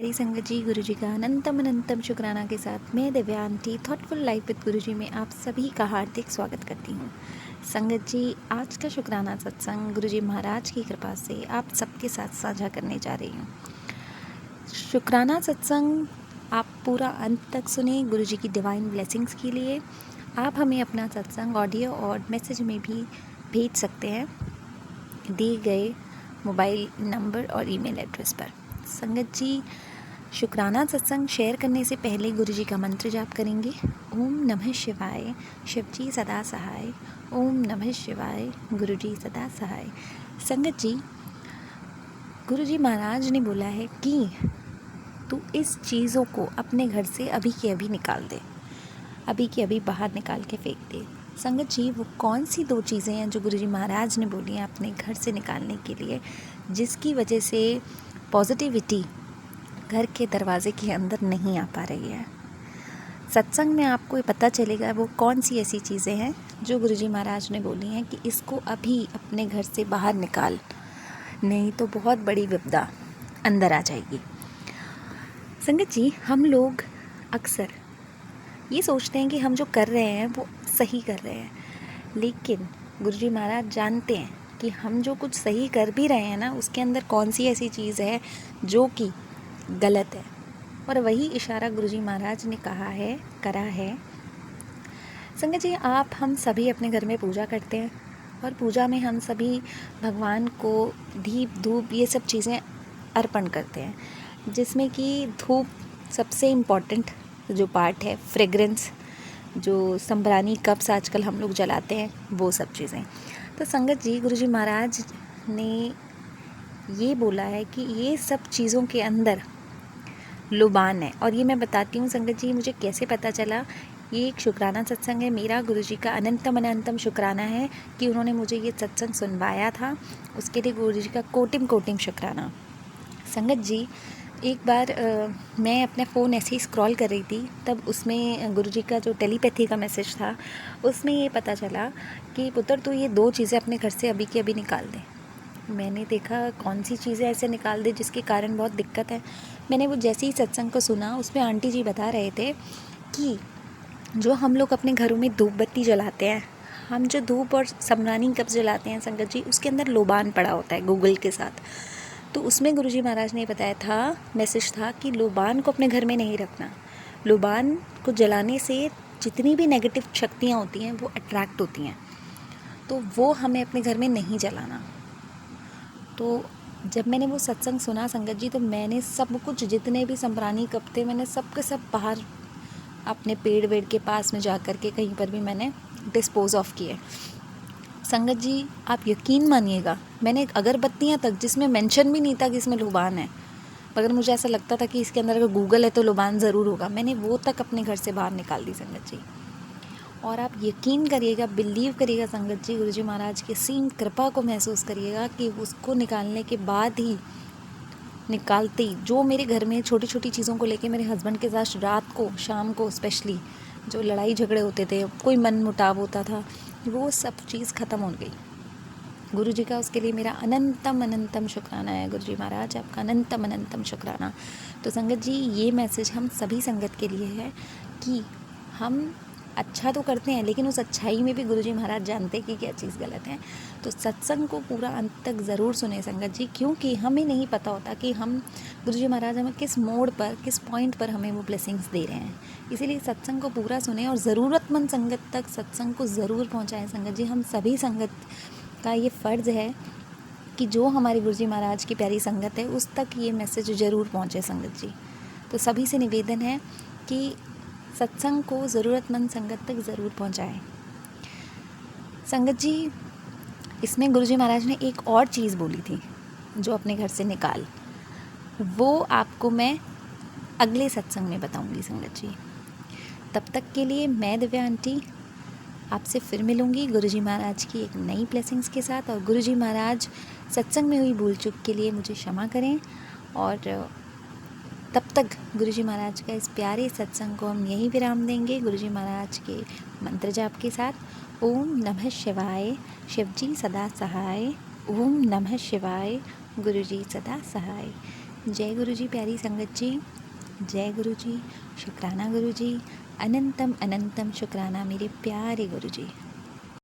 मेरी संगत जी, गुरु जी का अनंतम अनंतम शुक्राना के साथ मैं Divya aunty thoughtful life with गुरु जी में आप सभी का हार्दिक स्वागत करती हूँ। संगत जी, आज का शुक्राना सत्संग गुरु जी महाराज की कृपा से आप सबके साथ साझा करने जा रही हूँ। शुक्राना सत्संग आप पूरा अंत तक सुने गुरु जी की डिवाइन ब्लेसिंग्स के लिए। आप हमें अपना सत्संग ऑडियो और मैसेज में भी भेज सकते हैं दिए गए मोबाइल नंबर और ईमेल एड्रेस पर। संगत जी, शुक्राना सत्संग शेयर करने से पहले गुरु जी का मंत्र जाप करेंगे। ओम नमः शिवाय, शिव जी सदा सहाय। ओम नमः शिवाय, गुरु जी सदा सहाय। संगत जी, गुरु जी महाराज ने बोला है कि तू इस चीज़ों को अपने घर से अभी के अभी निकाल दे, अभी के अभी बाहर निकाल के फेंक दे। संगत जी, वो कौन सी दो चीज़ें हैं जो गुरु जी महाराज ने बोली हैं अपने घर से निकालने के लिए, जिसकी वजह से पॉजिटिविटी घर के दरवाजे के अंदर नहीं आ पा रही है। सत्संग में आपको ये पता चलेगा वो कौन सी ऐसी चीज़ें हैं जो गुरुजी महाराज ने बोली हैं कि इसको अभी अपने घर से बाहर निकाल, नहीं तो बहुत बड़ी विपदा अंदर आ जाएगी। संगत जी, हम लोग अक्सर ये सोचते हैं कि हम जो कर रहे हैं वो सही कर रहे हैं, लेकिन गुरुजी महाराज जानते हैं कि हम जो कुछ सही कर भी रहे हैं ना, उसके अंदर कौन सी ऐसी चीज़ है जो कि गलत है। और वही इशारा गुरुजी महाराज ने कहा है, करा है। संगत जी, हम सभी अपने घर में पूजा करते हैं और पूजा में हम सभी भगवान को दीप धूप ये सब चीज़ें अर्पण करते हैं, जिसमें कि धूप सबसे इम्पॉर्टेंट जो पार्ट है, फ्रेग्रेंस, जो संब्रानी कप्स आजकल हम लोग जलाते हैं, वो सब चीज़ें। तो संगत जी, गुरुजी महाराज ने ये बोला है कि ये सब चीज़ों के अंदर लुबान है। और ये मैं बताती हूँ संगत जी, मुझे कैसे पता चला। ये एक शुक्राना सत्संग है मेरा। गुरुजी का अनंतम अनंतम शुक्राना है कि उन्होंने मुझे ये सत्संग सुनवाया था। उसके लिए गुरुजी का कोटिम कोटिम शुक्राना। संगत जी, एक बार मैं अपना फ़ोन ऐसे ही स्क्रॉल कर रही थी, तब उसमें गुरुजी का जो टेलीपैथी का मैसेज था, उसमें ये पता चला कि पुत्र, तू ये दो चीज़ें अपने घर से अभी के अभी निकाल दे। मैंने देखा कौन सी चीज़ें ऐसे निकाल दे जिसके कारण बहुत दिक्कत है। मैंने वो जैसे ही सत्संग को सुना, उसमें आंटी जी बता रहे थे कि जो हम लोग अपने घरों में धूप बत्ती जलाते हैं, हम जो धूप और सम्रानी कब जलाते हैं संगत जी, उसके अंदर लोबान पड़ा होता है गूगल के साथ। तो उसमें गुरुजी महाराज ने बताया था, मैसेज था कि लोबान को अपने घर में नहीं रखना। लोबान को जलाने से जितनी भी नेगेटिव शक्तियाँ होती हैं वो अट्रैक्ट होती हैं, तो वो हमें अपने घर में नहीं जलाना। तो जब मैंने वो सत्संग सुना संगत जी, तो मैंने सब कुछ, जितने भी संब्रानी कप थे, मैंने सब के सब बाहर अपने पेड़ वेड़ के पास में जा कर के कहीं पर भी मैंने डिस्पोज ऑफ किए। संगत जी, आप यकीन मानिएगा, मैंने अगरबत्तियाँ तक, जिसमें मेंशन भी नहीं था कि इसमें लुबान है, मगर मुझे ऐसा लगता था कि इसके अंदर अगर गूगल है तो लुबान ज़रूर होगा, मैंने वो तक अपने घर से बाहर निकाल दी संगत जी। और आप यकीन करिएगा, बिलीव करिएगा संगत जी, गुरुजी महाराज की असीम कृपा को महसूस करिएगा कि उसको निकालने के बाद ही, निकालते ही, जो मेरे घर में छोटी छोटी चीज़ों को लेके मेरे हस्बैंड के साथ रात को, शाम को स्पेशली जो लड़ाई झगड़े होते थे, कोई मन मुटाव होता था, वो सब चीज़ ख़त्म हो गई। गुरु जी का उसके लिए मेरा अनंतम अनंतम शुक्राना है। गुरु जी महाराज, आपका अनंतम अनंतम शुक्राना। तो संगत जी, ये मैसेज हम सभी संगत के लिए है कि हम अच्छा तो करते हैं, लेकिन उस अच्छाई में भी गुरुजी महाराज जानते हैं कि क्या चीज़ गलत है। तो सत्संग को पूरा अंत तक ज़रूर सुने संगत जी, क्योंकि हमें नहीं पता होता कि हम, गुरुजी महाराज हमें किस मोड़ पर, किस पॉइंट पर हमें वो ब्लेसिंग्स दे रहे हैं। इसीलिए सत्संग को पूरा सुने और ज़रूरतमंद संगत तक सत्संग को ज़रूर पहुँचाएँ संगत जी। हम सभी संगत का ये फ़र्ज़ है कि जो हमारे गुरुजी महाराज की प्यारी संगत है, उस तक ये मैसेज ज़रूर पहुँचे संगत जी। तो सभी से निवेदन है कि सत्संग को ज़रूरतमंद संगत तक ज़रूर पहुंचाएं। संगत जी, इसमें गुरुजी महाराज ने एक और चीज़ बोली थी जो अपने घर से निकाल, वो आपको मैं अगले सत्संग में बताऊंगी संगत जी। तब तक के लिए मैं दिव्या आंटी आपसे फिर मिलूंगी गुरुजी महाराज की एक नई ब्लेसिंग्स के साथ। और गुरुजी महाराज, सत्संग में हुई भूल चूक के लिए मुझे क्षमा करें। और तब तक गुरुजी महाराज का इस प्यारे सत्संग को हम यहीं विराम देंगे गुरुजी महाराज के मंत्र जाप के साथ। ओम नमः शिवाय, शिवजी सदा सहाय। ओम नमः शिवाय, गुरुजी सदा सहाय। जय गुरु जी प्यारी संगत जी, जय गुरु जी, शुक्राना गुरु जी, अनंतम अनंतम शुक्राना मेरे प्यारे गुरु जी।